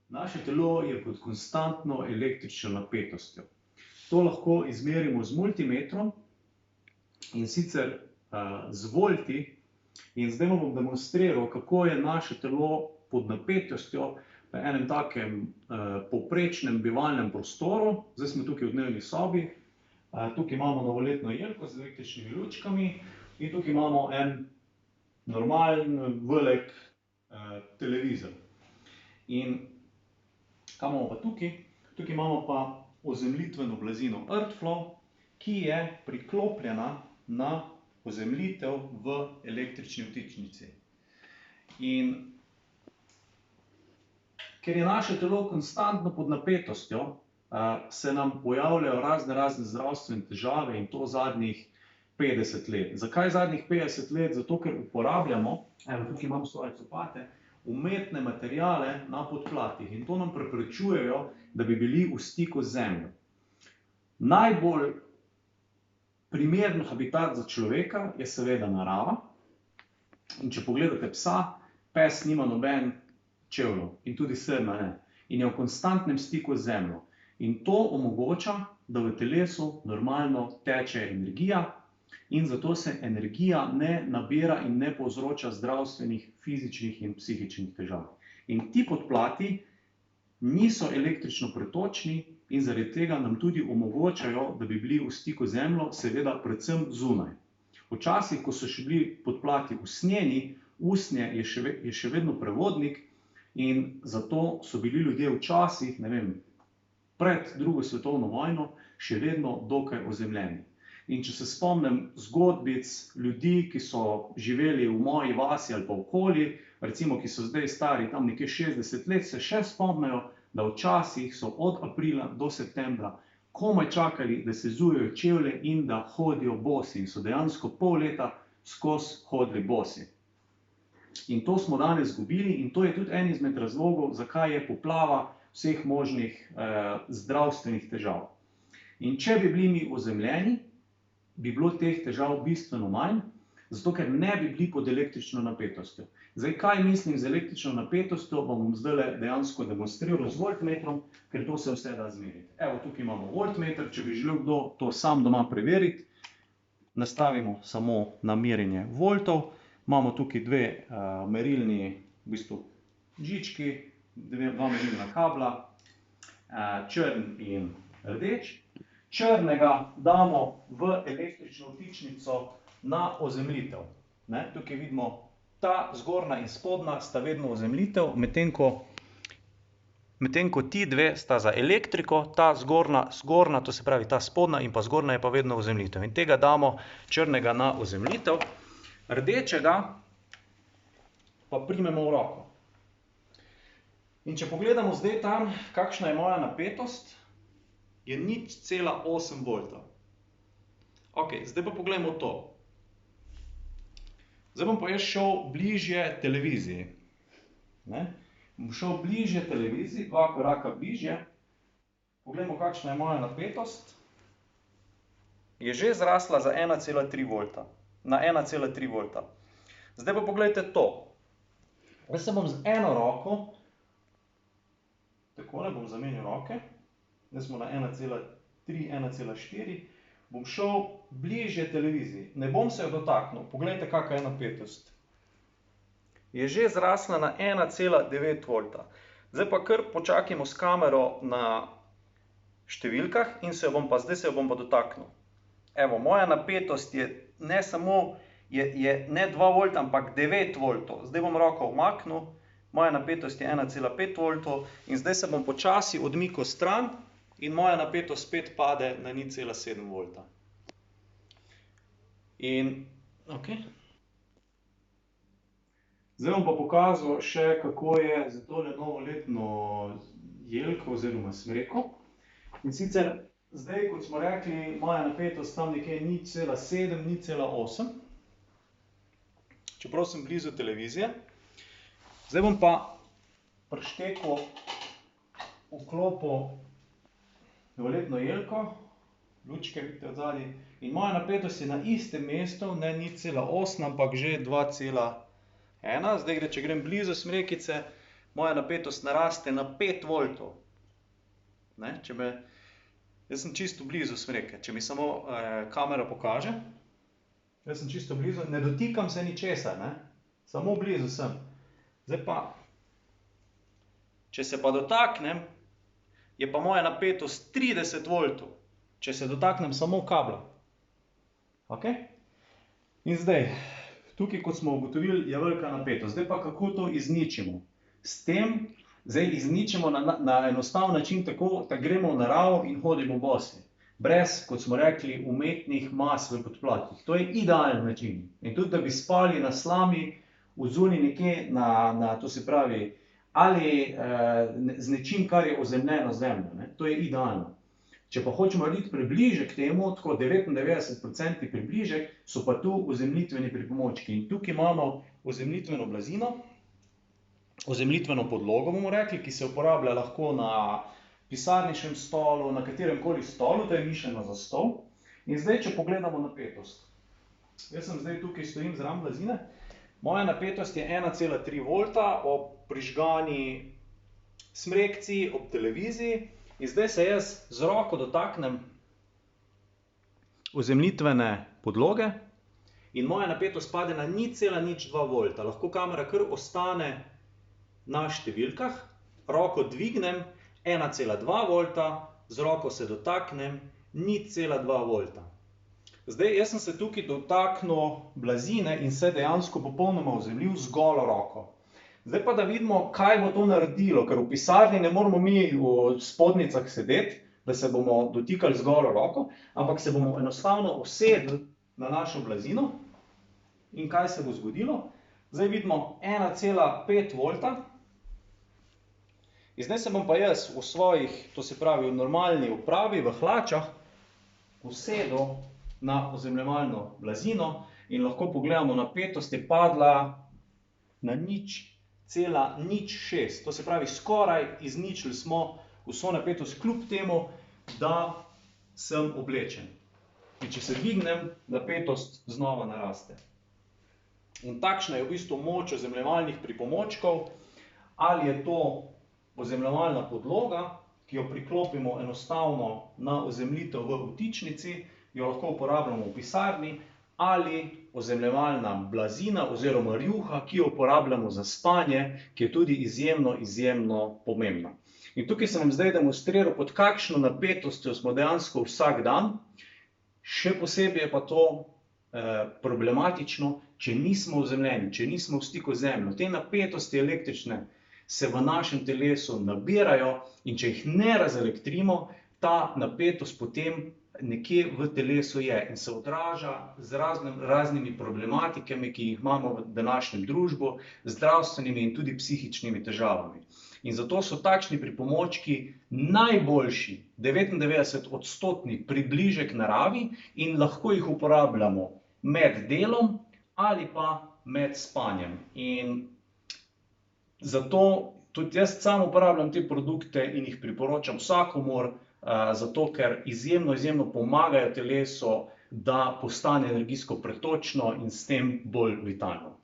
Naše telo je pod konstantno električno napetostjo. To lahko izmerimo z multimetrom, in sicer z volti. In zdaj vam bom demonstriral, kako je naše telo pod napetostjo v enem takem povprečnem bivalnem prostoru. Zdaj smo tukaj v dnevni sobi. Tukaj imamo novoletno jelko z električnimi lučkami in tukaj imamo en normalen velik televizor. In kaj imamo pa tukaj? Tukaj imamo pa ozemljitveno blazino Earthflow, ki je priklopljena na ozemljitev v električni vtičnici. In ker je naše telo konstantno pod napetostjo, se nam pojavljajo razne zdravstvene težave in to zadnjih 50 let. Zakaj zadnjih 50 let? Zato, ker uporabljamo, evo tukaj imam svoje copate, umetne materiale na podplatih in to nam preprečujejo, da bi bili v stiku z zemljo. Najbolj primeren habitat za človeka je seveda narava. In če pogledate psa, pes nima noben čevljev in tudi srna ne. In je v konstantnem stiku z zemljo. In to omogoča, da v telesu normalno teče energija in zato se energija ne nabira in ne povzroča zdravstvenih, fizičnih in psihičnih težav. In ti podplati niso električno pretočni in zaradi tega nam tudi omogočajo, da bi bili v stiku z zemljo, seveda predvsem zunaj. Včasih, ko so še bili podplati usnjeni, usnje je še vedno prevodnik in zato so bili ljudje včasih, ne vem, pred drugo svetovno vojno še vedno dokaj ozemljeni. In če se spomnim zgodbic ljudi, ki so živeli v moji vasi ali pa okoli, recimo, ki so zdaj stari tam nekje 60 let, se še spomnijo, da včasih so od aprila do septembra komaj čakali, da se zujejo čevlje in da hodijo bosi. In so dejansko pol leta skozi hodili bosi. In to smo danes izgubili in to je tudi en izmed razlogov, zakaj je poplava vseh možnih zdravstvenih težav. In če bi bili mi ozemljeni, bi bilo teh težav bistveno manj, zato ker ne bi bili pod električno napetostjo. Zdaj, kaj mislim z električno napetostjo, bom zdaj dejansko demonstriral z voltmetrom, ker to se vse da zmeriti. Evo, tukaj imamo voltmeter, če bi želel kdo to sam doma preveriti, nastavimo samo na merjenje voltov. Imamo tukaj dve merilni v bistvu žički, dva merilna kabla, črn in rdeč. Črnega damo v električno vtičnico na ozemljitev. Tukaj vidimo, ta zgornja in spodnja sta vedno ozemljitev, medtem ko ti dve sta za elektriko, ta zgornja, to se pravi ta spodnja in pa zgornja je pa vedno ozemljitev. In tega damo črnega na ozemljitev, rdečega pa primemo v roko. In če pogledamo zdaj tam, kakšna je moja napetost, je 0,8 volta. Ok, zdaj pa poglejmo to. Zdaj bom pa jaz šel bližje televiziji. Bom šel bližje televiziji, 2 koraka bližje. Poglejmo, kakšna je moja napetost. Je že zrasla za 1,3 volta. Na 1,3 volta. Zdaj pa poglejte to. Jaz se bom z eno roko, takole bom zamenjal roke, zdaj smo na 1,3, 1,4, bom šel bližje televiziji. Ne bom se jo dotaknil. Poglejte, kakšna je napetost. Je že zrasla na 1,9 volta. Zdaj pa kar počakajmo s kamero na številkah in zdaj se jo bom pa dotaknil. Evo, moja napetost je ne samo, je ne 2 volta, ampak 9 voltov. Zdaj bom roko umaknil, moja napetost je 1,5 voltov in zdaj se bom počasi odmikal stran in moja napetost spet pade na 0,7 volta. In, ok. Zdaj bom pa pokazal še, kako je za tole novoletno jelko oziroma smreko. In sicer, zdaj, kot smo rekli, moja napetost tam nekje 0,7, 0,8. Čeprav sem blizu televizije. Zdaj bom pa prištekal, vklopil novoletno jelko, lučke vidite od zadaj, in moja napetost je na istem mestu, ne 0,8, ampak že 2,1. Zdaj, če grem blizu smrekice, moja napetost naraste na 5 voltov. Jaz sem čisto blizu smreke, če mi samo kamera pokaže. Jaz sem čisto blizu, ne dotikam se ničesar, samo blizu sem. Zdaj pa, če se pa dotaknem, je pa moja napetost 30 voltov, če se dotaknem samo kabla. In zdaj, tukaj, kot smo ugotovili, je velika napetost. Zdaj pa, kako to izničimo? S tem, zdaj izničimo na enostaven način tako, da gremo v naravo in hodimo bosi. Brez, kot smo rekli, umetnih mas v podplatih. To je idealen način. In tudi, da bi spali na slami, vzuni nekje to se pravi, ali z nečim, kar je ozemljeno zemljo. To je idealno. Če pa hočemo narediti približek temu, tako 99% približek, so pa tu ozemljitveni pripomočki. In tukaj imamo ozemljitveno blazino, ozemljitveno podlogo, bomo rekli, ki se uporablja lahko na pisarniškem stolu, na kateremkoli stolu, to je mišljeno za stol. In zdaj, če pogledamo napetost. Jaz sem zdaj tukaj stojim zraven blazine. Moja napetost je 1,3 volta ob prižgani smrekci, ob televiziji. In zdaj se jaz z roko dotaknem ozemljitvene podloge in moja napetost pade na 0,02 volta. Lahko kamera kar ostane na številkah, roko dvignem 1,2 volta, z roko se dotaknem 0,2 volta. Zdaj, jaz sem se tukaj dotaknil blazine in se dejansko popolnoma ozemljil z golo roko. Zdaj pa, da vidimo, kaj bo to naredilo, ker v pisarni ne moramo mi v spodnicah sedeti, da se bomo dotikali z golo roko, ampak se bomo enostavno usedli na našo blazino. In kaj se bo zgodilo? Zdaj vidimo 1,5 volta. In zdaj se bom pa jaz v svojih, to se pravi v normalni upravi, v hlačah, usedel na ozemljevalno blazino in lahko pogledamo, napetost je padla na 0,06. To se pravi, skoraj izničili smo vso napetost, kljub temu, da sem oblečen. In če se dvignem, napetost znova naraste. In takšna je v bistvu moč ozemljevalnih pripomočkov, ali je to ozemljevalna podloga, ki jo priklopimo enostavno na ozemljitev v vtičnici, jo lahko uporabljamo v pisarni, ali ozemljevalna blazina oziroma rjuha, ki jo uporabljamo za spanje, ki je tudi izjemno pomembna. In tukaj sem vam zdaj demonstriral, pod kakšno napetostjo smo dejansko vsak dan. Še posebej je pa to problematično, če nismo ozemljeni, če nismo v stiku z zemljo. Te napetosti električne se v našem telesu nabirajo in če jih ne razelektrimo, ta napetost potem nekje v telesu je in se odraža z raznimi problematikami, ki jih imamo v današnjem družbi, zdravstvenimi in tudi psihičnimi težavami. In zato so takšni pripomočki najboljši, 99% približek naravi in lahko jih uporabljamo med delom ali pa med spanjem. In zato tudi jaz sam uporabljam te produkte in jih priporočam vsakomur, zato ker izjemno pomagajo telesu, da postane energijsko pretočno in s tem bolj vitalno.